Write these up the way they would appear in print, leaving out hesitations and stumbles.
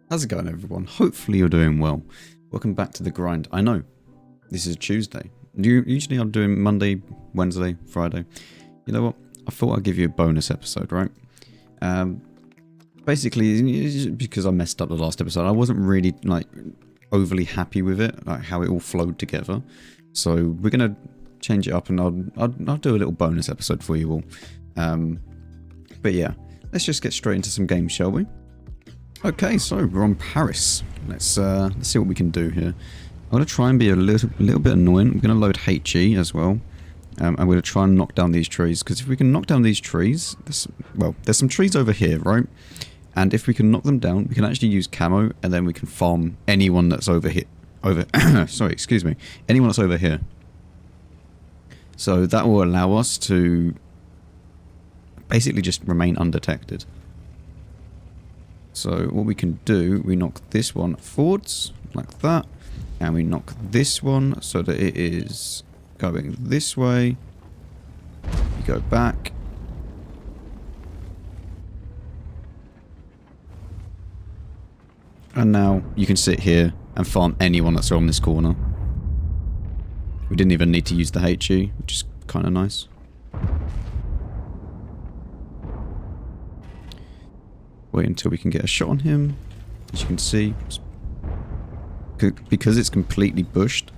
How's it going, everyone? Hopefully you're doing well. Welcome back to the grind. I know, this is Tuesday. Usually I'm doing Monday, Wednesday, Friday. You know what? I thought I'd give you a bonus episode, right? Basically, because I messed up the last episode, I wasn't really, overly happy with it, like how it all flowed together. So we're going to change it up and I'll do a little bonus episode for you all. But yeah, let's just get straight into some games, shall we? Okay, so we're on Paris. Let's see what we can do here. I'm going to try and be a little bit annoying. I'm going to load HE as well. I'm going to try and knock down these trees, because if we can knock down these trees, there's some trees over here, right? And if we can knock them down, we can actually use camo, and then we can farm anyone that's over here. Sorry, excuse me. Anyone that's over here. So that will allow us to basically just remain undetected. So what we can do, we knock this one forwards, like that. And we knock this one so that it is going this way. You go back. And now you can sit here and farm anyone that's on this corner. We didn't even need to use the HE, which is kind of nice. Wait until we can get a shot on him. As you can see, because it's completely bushed,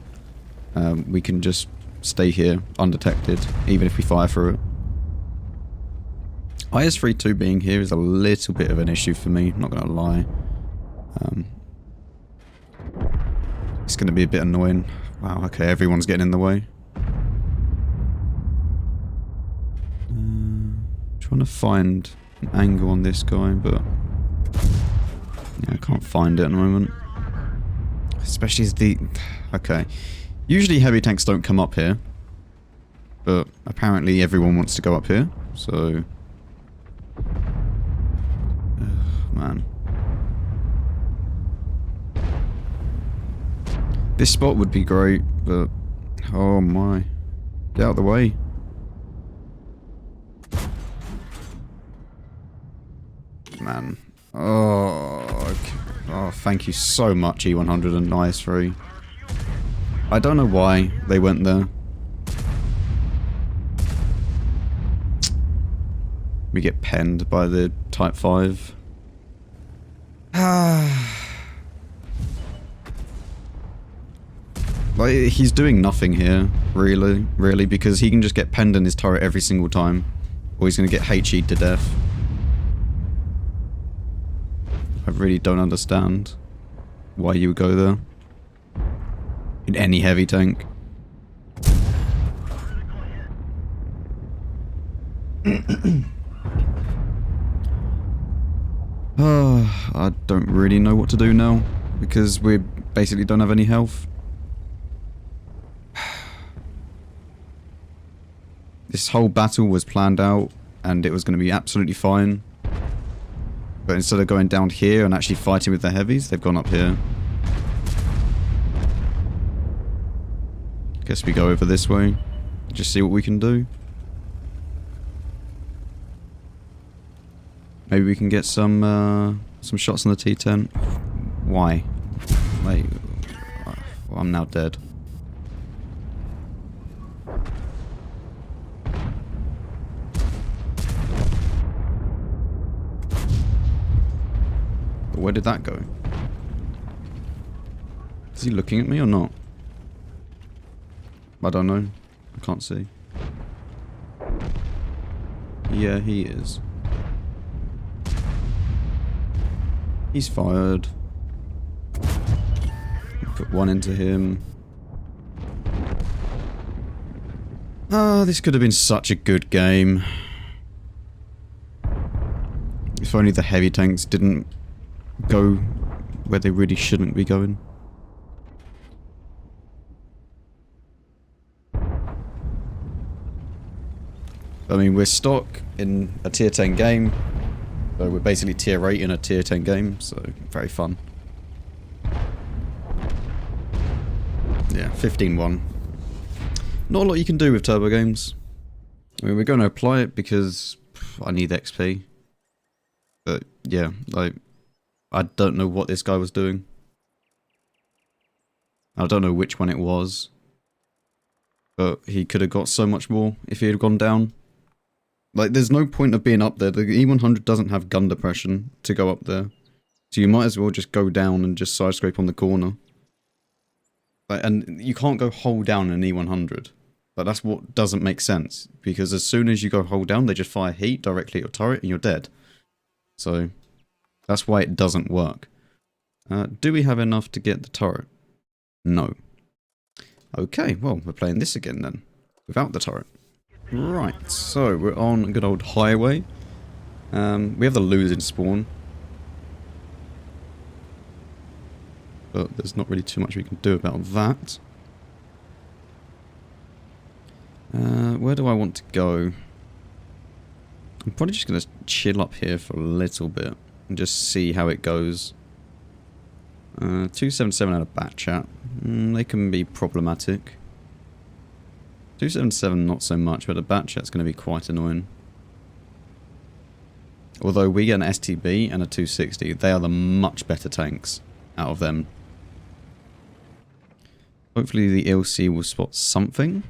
we can just stay here undetected, even if we fire through it. IS-32 being here is a little bit of an issue for me, not gonna lie. It's gonna be a bit annoying. Wow, okay, everyone's getting in the way. Trying to find an angle on this guy, but yeah, I can't find it at the moment. Especially as the... Okay. Usually heavy tanks don't come up here. But apparently everyone wants to go up here. So... man. This spot would be great, but... oh my. Get out of the way. Man. Oh, okay. Oh, thank you so much, E100 and IS-3. I don't know why they went there. We get penned by the Type 5. Like, he's doing nothing here, really, because he can just get penned in his turret every single time. Or he's going to get HE'd to death. I really don't understand why you would go there in any heavy tank. I don't really know what to do now, because we basically don't have any health. This whole battle was planned out, and it was going to be absolutely fine. But instead of going down here and actually fighting with the heavies, they've gone up here. Guess we go over this way. Just see what we can do. Maybe we can get some shots on the T10. Why? Wait. Well, I'm now dead. Where did that go? Is he looking at me or not? I don't know. I can't see. Yeah, he is. He's fired. Put one into him. Ah, this could have been such a good game. If only the heavy tanks didn't go where they really shouldn't be going. I mean, we're stock in a tier 10 game, so we're basically tier 8 in a tier 10 game, so very fun. Yeah, 15-1. Not a lot you can do with turbo games. I mean, we're going to apply it because I need XP. But yeah, like, I don't know what this guy was doing. I don't know which one it was. But he could have got so much more if he had gone down. Like, there's no point of being up there. The E100 doesn't have gun depression to go up there. So you might as well just go down and just side scrape on the corner. Like, and you can't go hold down an E100. Like, that's what doesn't make sense. Because as soon as you go hold down, they just fire heat directly at your turret and you're dead. So, that's why it doesn't work. Do we have enough to get the turret? No. Okay, well, we're playing this again then. Without the turret. Right, so we're on a good old highway. We have the losing spawn. But there's not really too much we can do about that. Where do I want to go? I'm probably just going to chill up here for a little bit. And just see how it goes. 277 out of bat chat. They can be problematic. 277 not so much, but a bat chat's going to be quite annoying. Although we get an STB and a 260, they are the much better tanks out of them. Hopefully the LC will spot something.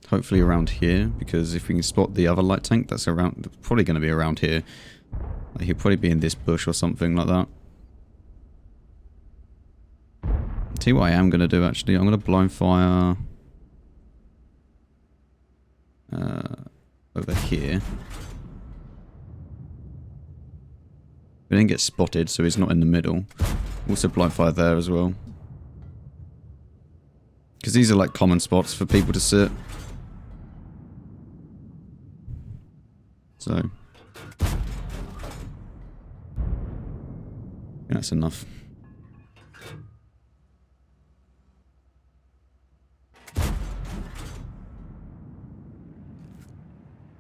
Hopefully around here, because if we can spot the other light tank, that's around, probably going to be around here. Like, he'll probably be in this bush or something like that. Tell you what I am going to do actually, I'm going to blind fire over here. We didn't get spotted, so he's not in the middle. Also blind fire there as well. Because these are like common spots for people to sit. So that's enough.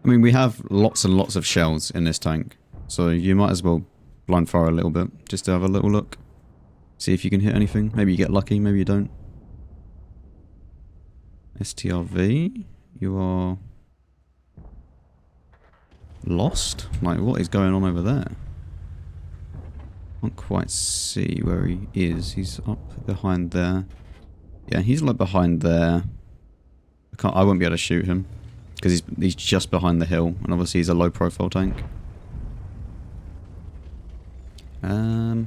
I mean, we have lots and lots of shells in this tank, so you might as well blind fire a little bit, just to have a little look. See if you can hit anything. Maybe you get lucky, maybe you don't. STRV, you are lost? Like, what is going on over there? Can't quite see where he is. He's up behind there. Yeah, he's like behind there. I won't be able to shoot him. Because he's just behind the hill, and obviously he's a low profile tank. What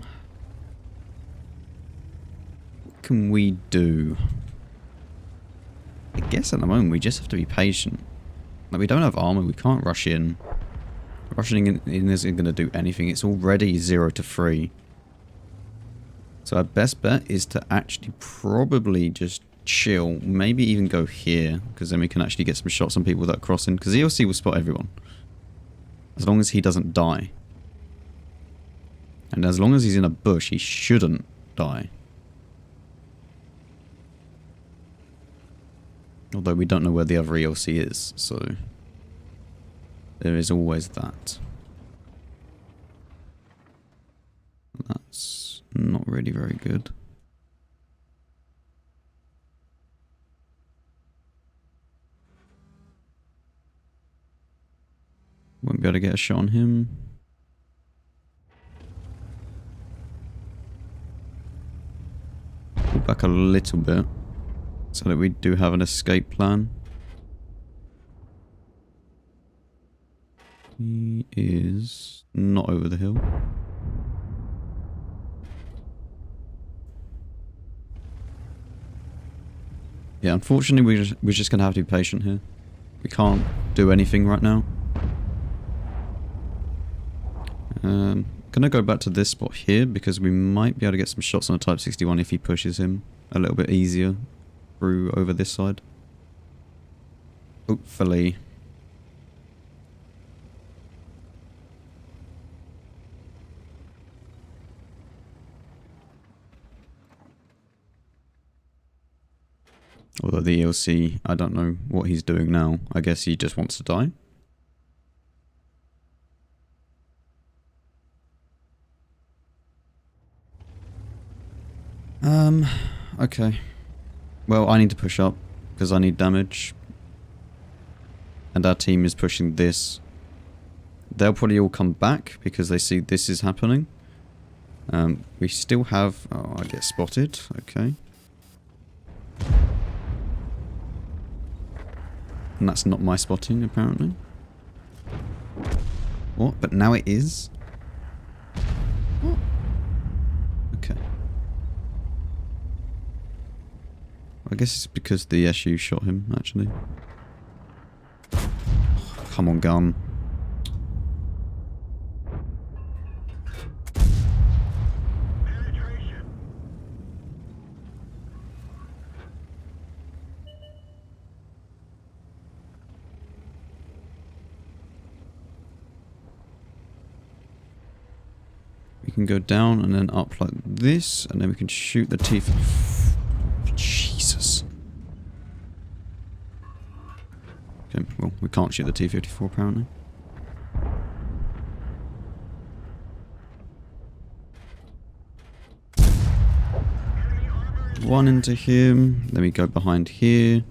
can we do? I guess at the moment we just have to be patient. Like, we don't have armor, we can't rush in. Rushing in isn't going to do anything, it's already 0 to 3. So our best bet is to actually probably just chill, maybe even go here, because then we can actually get some shots on people that are crossing, because ELC will spot everyone. As long as he doesn't die. And as long as he's in a bush, he shouldn't die. Although we don't know where the other ELC is, so there is always that. That's not really very good. Won't be able to get a shot on him. Pull back a little bit so that we do have an escape plan. He is not over the hill. Yeah, unfortunately we're just going to have to be patient here. We can't do anything right now. Gonna go back to this spot here because we might be able to get some shots on a Type 61 if he pushes him a little bit easier through over this side. Hopefully. Although the ELC, I don't know what he's doing now. I guess he just wants to die. Okay. Well, I need to push up because I need damage. And our team is pushing this. They'll probably all come back because they see this is happening. We still have... Oh, I get spotted. Okay. And that's not my spotting, apparently. What? But now it is? What? Okay. I guess it's because the SU shot him, actually. Come on, gun. We can go down and then up like this, and then we can shoot the teeth. Jesus. Okay, well, we can't shoot the T-54 apparently. One into him, then we go behind here.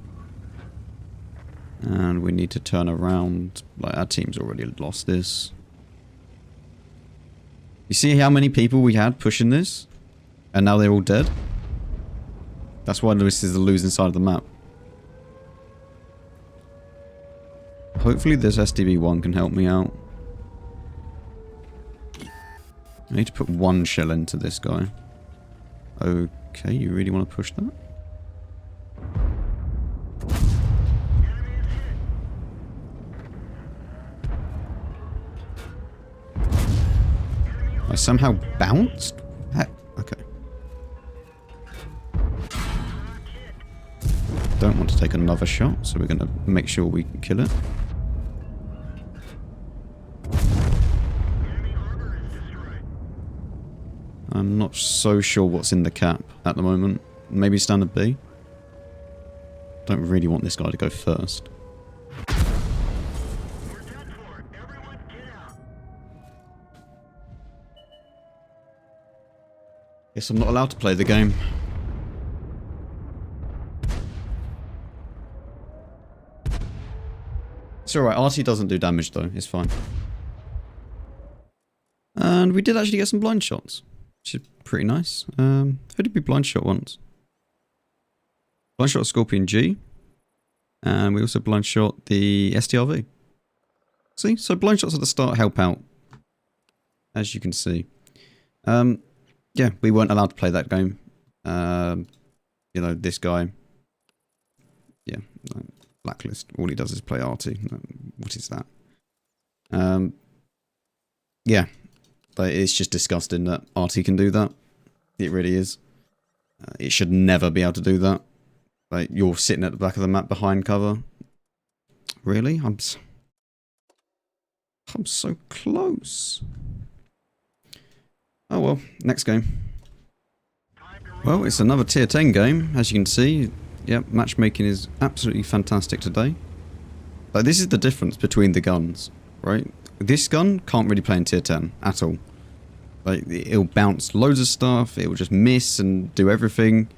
And we need to turn around. Like, our team's already lost this. You see how many people we had pushing this? And now they're all dead? That's why this is the losing side of the map. Hopefully this SDB-1 can help me out. I need to put one shell into this guy. Okay, you really want to push that? I somehow bounced? Heck, okay. Don't want to take another shot, so we're going to make sure we can kill it. I'm not so sure what's in the cap at the moment. Maybe standard B? Don't really want this guy to go first. Guess I'm not allowed to play the game. It's alright, RT doesn't do damage though, it's fine. And we did actually get some blind shots, which is pretty nice. Who did we blind shot once? Blind shot Scorpion G. And we also blind shot the STRV. See, so blind shots at the start help out, as you can see. Yeah, we weren't allowed to play that game. You know, this guy. Yeah, blacklist. All he does is play RT. What is that? Yeah, but it's just disgusting that RT can do that. It really is. It should never be able to do that. Like, you're sitting at the back of the map behind cover. Really? I'm so close. Oh well, next game. Well, it's another tier 10 game, as you can see. Yep, matchmaking is absolutely fantastic today. Like, this is the difference between the guns, right? This gun can't really play in tier 10 at all. Like, it'll bounce loads of stuff, it will just miss and do everything.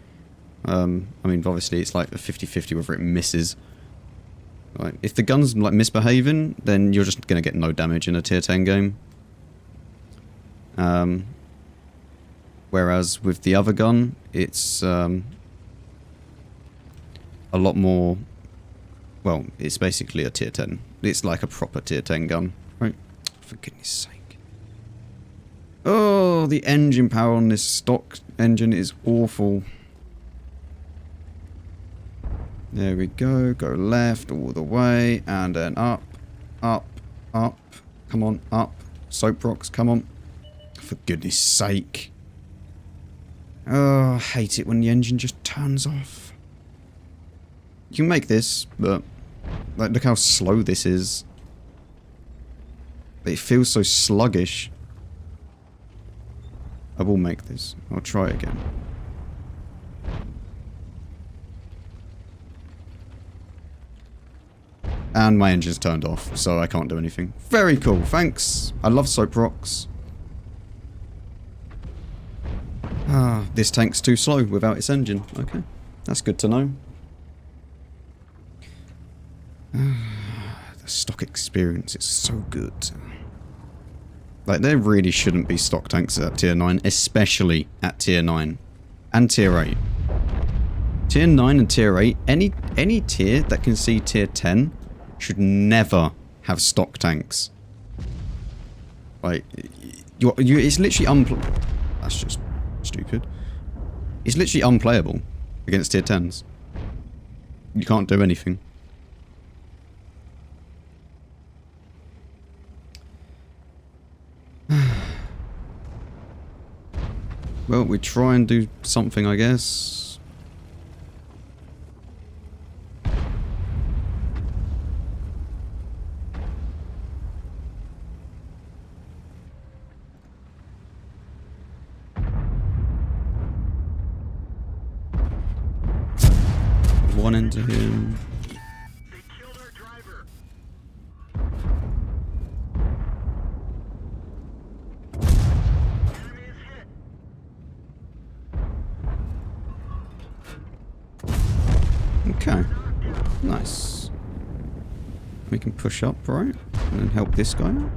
I mean, obviously it's like a 50-50 whether it misses. Like, if the gun's like misbehaving, then you're just gonna get no damage in a tier 10 game. Whereas with the other gun, it's a lot more... Well, it's basically a tier 10. It's like a proper tier 10 gun, right? For goodness sake. Oh, the engine power on this stock engine is awful. There we go. Go left all the way, and then up, up, up. Come on, up. Soap rocks, come on. For goodness sake. Oh, I hate it when the engine just turns off. You can make this, but like, look how slow this is. It feels so sluggish. I will make this. I'll try again. And my engine's turned off, so I can't do anything. Very cool, thanks. I love soap rocks. Ah, this tank's too slow without its engine. Okay, that's good to know. The stock experience is so good. Like, there really shouldn't be stock tanks at tier 9, especially at tier 9 and tier 8. Tier 9 and tier 8, any tier that can see tier 10 should never have stock tanks. Like, it's literally that's just stupid. It's literally unplayable against tier 10s. You can't do anything. Well, we try and do something, I guess. One into him. Okay, nice. We can push up, right? And then help this guy out.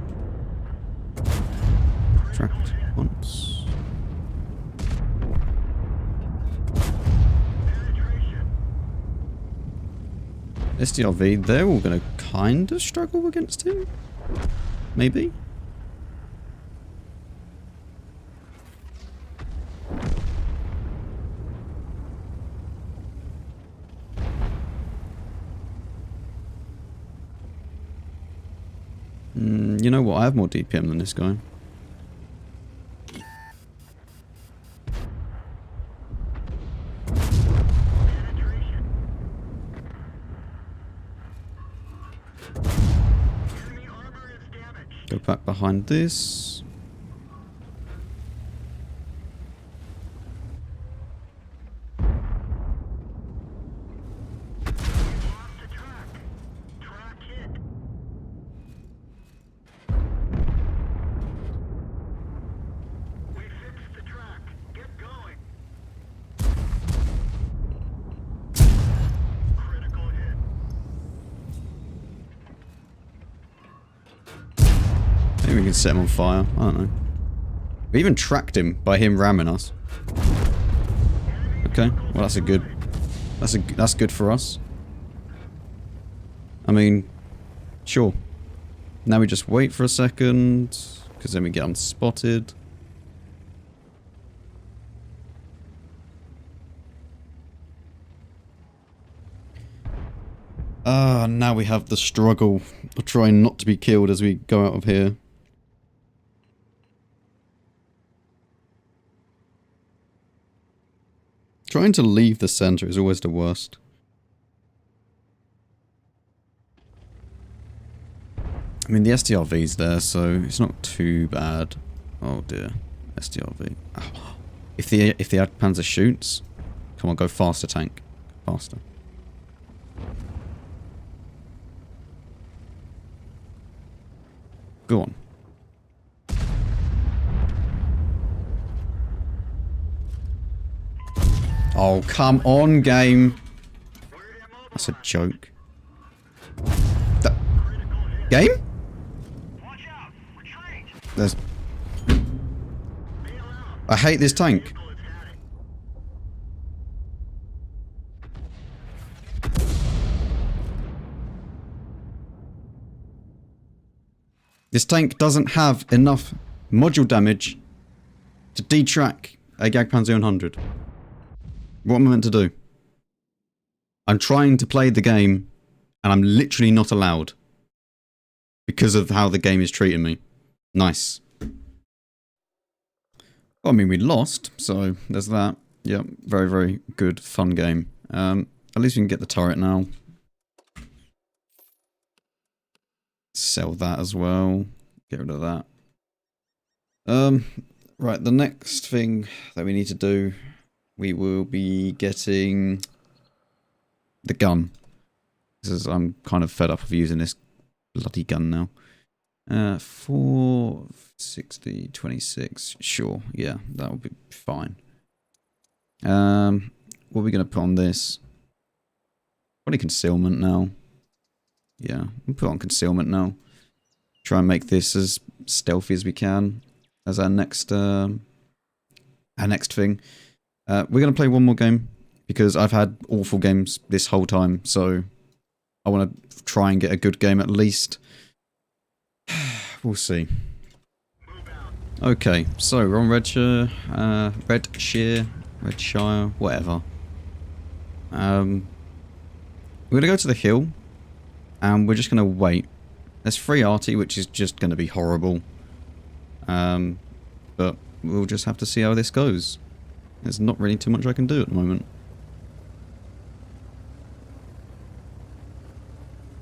Tracked once. SDRV, they're all going to kind of struggle against him? Maybe? You know what? I have more DPM than this guy. Go back behind this. Maybe we can set him on fire. I don't know. We even tracked him by him ramming us. Okay, well that's a good. That's good for us. I mean, sure. Now we just wait for a second, because then we get unspotted. Now we have the struggle of trying not to be killed as we go out of here. Trying to leave the center is always the worst. I mean, the SDRV's there, so it's not too bad. Oh dear. SDRV. Oh. If the Panzer shoots, come on, go faster, tank. Faster. Go on. Oh, come on, game. That's a joke. Game? There's... I hate this tank. This tank doesn't have enough module damage to detrack a Jagdpanzer 100. What am I meant to do? I'm trying to play the game, and I'm literally not allowed. Because of how the game is treating me. Nice. Well, I mean, we lost, so there's that. Yep, very, very good, fun game. At least we can get the turret now. Sell that as well. Get rid of that. Right, the next thing that we need to do, we will be getting the gun. Because I'm kind of fed up of using this bloody gun now. 460, 26. Sure, yeah, that will be fine. What are we going to put on this? Probably concealment now. Yeah, we'll put on concealment now. Try and make this as stealthy as we can as our next thing. We're going to play one more game because I've had awful games this whole time, so I want to try and get a good game at least. We'll see. Okay, so we're on Redshire, whatever. We're going to go to the hill, and we're just going to wait. There's free arty, which is just going to be horrible. But we'll just have to see how this goes. There's not really too much I can do at the moment.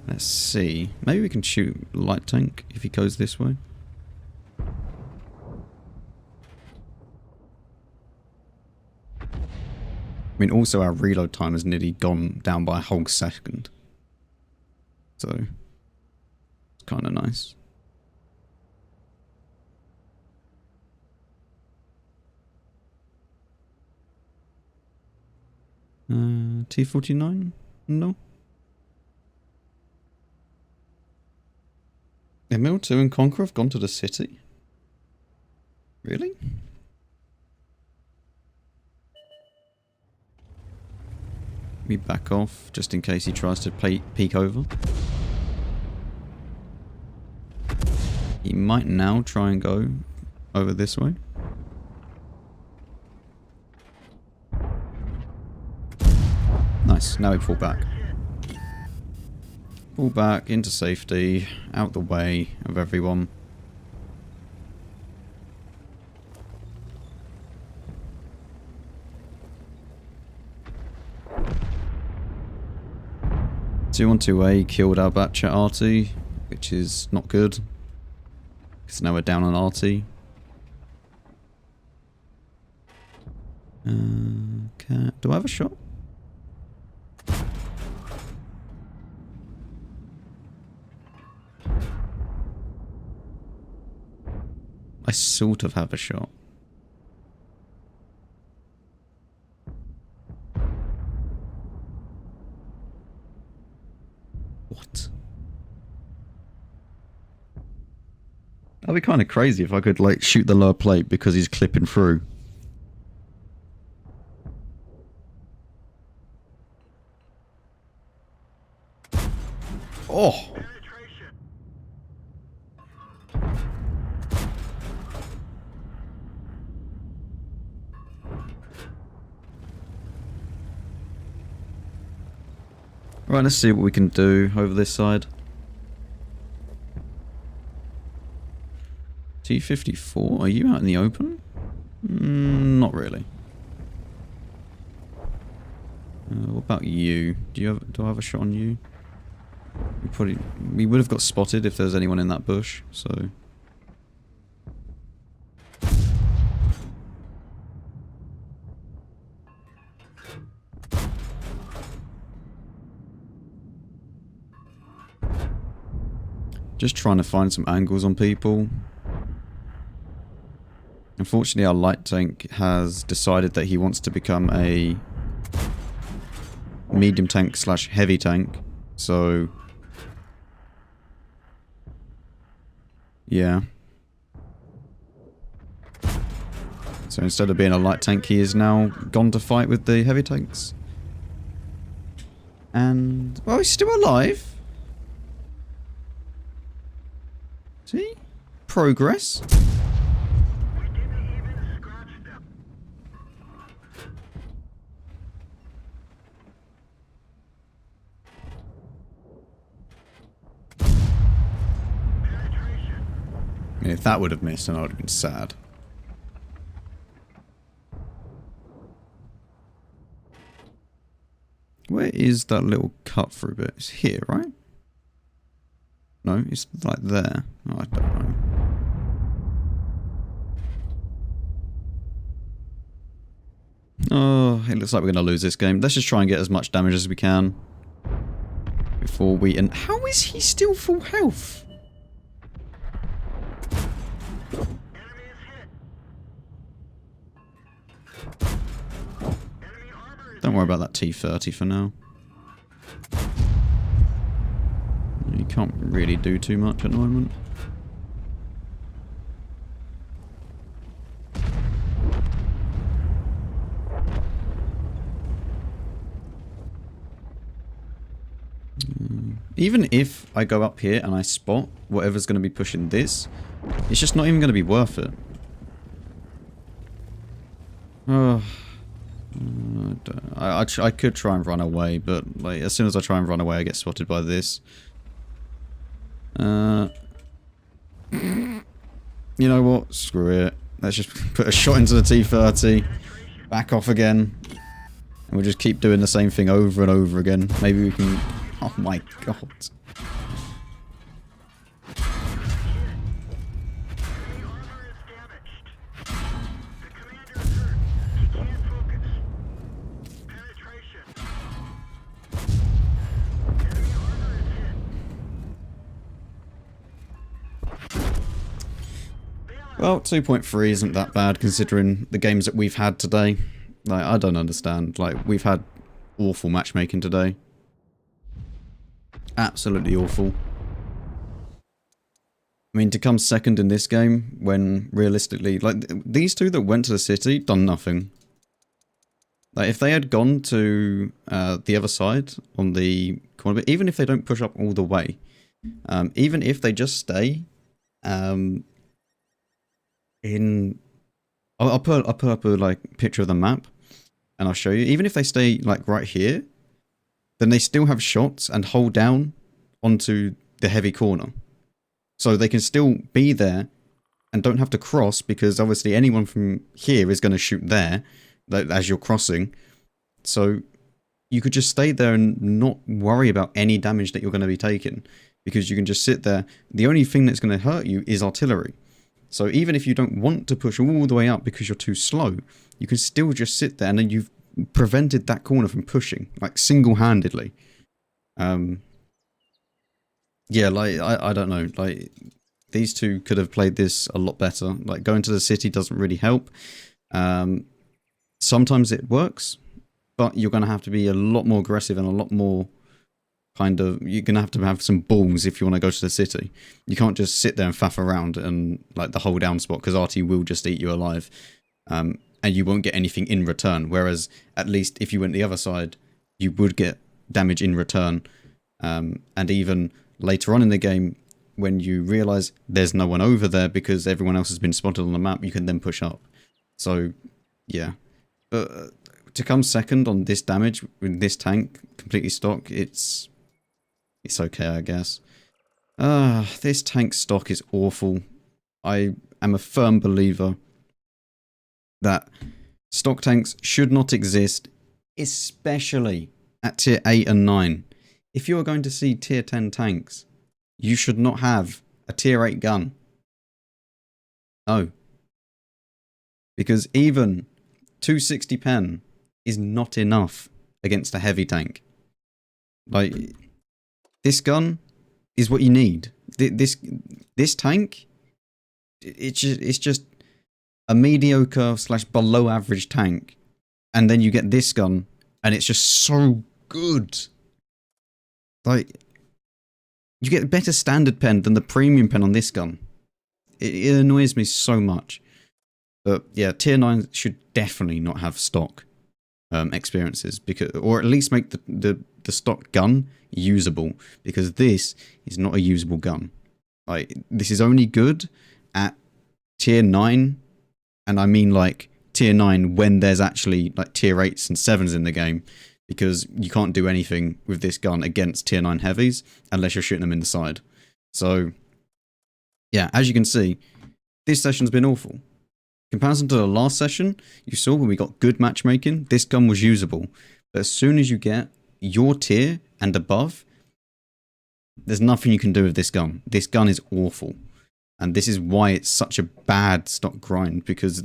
Let's see. Maybe we can shoot light tank if he goes this way. I mean, also our reload time has nearly gone down by a whole second. So, it's kind of nice. T-49? No. ML2 and Conqueror have gone to the city? Really? We back off, just in case he tries to peek over. He might now try and go over this way. Nice, now we pull back. Pull back into safety, out the way of everyone. Two on 2A killed our batch at RT, which is not good. Because now we're down on RT. Do I have a shot? I sort of have a shot. What? That'd be kind of crazy if I could, like, shoot the lower plate because he's clipping through. Oh! Right, let's see what we can do over this side. T-54, are you out in the open? Not really. What about you? Do I have a shot on you? We would have got spotted if there was anyone in that bush, so... Just trying to find some angles on people. Unfortunately, our light tank has decided that he wants to become a medium tank / heavy tank. So, yeah. So instead of being a light tank, he is now gone to fight with the heavy tanks. And, well, he's still alive. See? Progress. I mean, if that would have missed, then I would have been sad. Where is that little cut through bit? It's here, right? No, it's like there. Oh, I don't know. Oh, it looks like we're going to lose this game. Let's just try and get as much damage as we can before we... And how is he still full health? Don't worry about that T-30 for now. You can't really do too much at the moment. even if I go up here and I spot whatever's going to be pushing this, it's just not even going to be worth it. Oh, I could try and run away, but like as soon as I try and run away, I get spotted by this. You know what? Screw it. Let's just put a shot into the T-30, back off again, and we'll just keep doing the same thing over and over again. Maybe we can... Oh my god. Well, 2.3 isn't that bad considering the games that we've had today. Like, I don't understand. Like, we've had awful matchmaking today. Absolutely awful. I mean, to come second in this game when realistically, like, these two that went to the city done nothing. Like, if they had gone to the other side on the corner, but even if they don't push up all the way, even if they just stay, I'll put up a like picture of the map and I'll show you. Even if they stay like right here, then they still have shots and hold down onto the heavy corner. So they can still be there and don't have to cross, because obviously anyone from here is going to shoot there as you're crossing. So you could just stay there and not worry about any damage that you're going to be taking, because you can just sit there. The only thing that's going to hurt you is artillery. So even if you don't want to push all the way up because you're too slow, you can still just sit there and then you've prevented that corner from pushing, like single-handedly. Yeah, like, I don't know, like, these two could have played this a lot better. Like, going to the city doesn't really help. Sometimes it works, but you're going to have to be a lot more aggressive and a lot more kind of, you're going to have some balls if you want to go to the city. You can't just sit there and faff around and like the hold down spot, because RT will just eat you alive. And you won't get anything in return. Whereas at least if you went the other side, you would get damage in return. And even later on in the game, when you realize there's no one over there because everyone else has been spotted on the map, you can then push up. So yeah, to come second on this damage with this tank completely stock, it's okay, I guess. This tank stock is awful. I am a firm believer that stock tanks should not exist, especially at tier 8 and 9. If you are going to see tier 10 tanks, you should not have a tier 8 gun. No. Because even 260 pen is not enough against a heavy tank. Like, this gun is what you need. This tank, it's just a mediocre / below average tank, and then you get this gun, and it's just so good. Like, you get better standard pen than the premium pen on this gun. It annoys me so much. But yeah, tier 9 should definitely not have stock experiences, because, or at least make the stock gun usable, because this is not a usable gun. Like, this is only good at tier 9, and I mean like tier 9 when there's actually like tier 8s and 7s in the game, because you can't do anything with this gun against tier 9 heavies unless you're shooting them in the side. So yeah, as you can see, this session's been awful. In comparison to the last session, you saw when we got good matchmaking, this gun was usable. But as soon as you get your tier and above, there's nothing you can do with this gun. This gun is awful. And this is why it's such a bad stock grind, because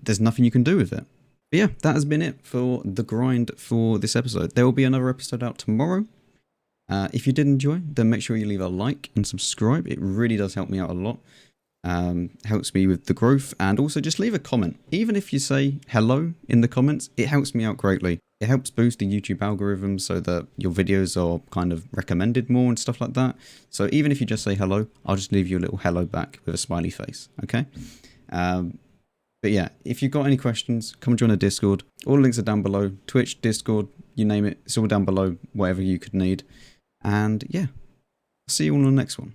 there's nothing you can do with it. But yeah, that has been it for the grind for this episode. There will be another episode out tomorrow. If you did enjoy, then make sure you leave a like and subscribe. It really does help me out a lot. Helps me with the growth, and also just leave a comment. Even if you say hello in the comments, it helps me out greatly. It helps boost the YouTube algorithm so that your videos are kind of recommended more and stuff like that. So even if you just say hello, I'll just leave you a little hello back with a smiley face, okay? But yeah, if you've got any questions, come join the Discord. All the links are down below. Twitch, Discord, you name it, it's all down below, whatever you could need. And yeah, see you all on the next one.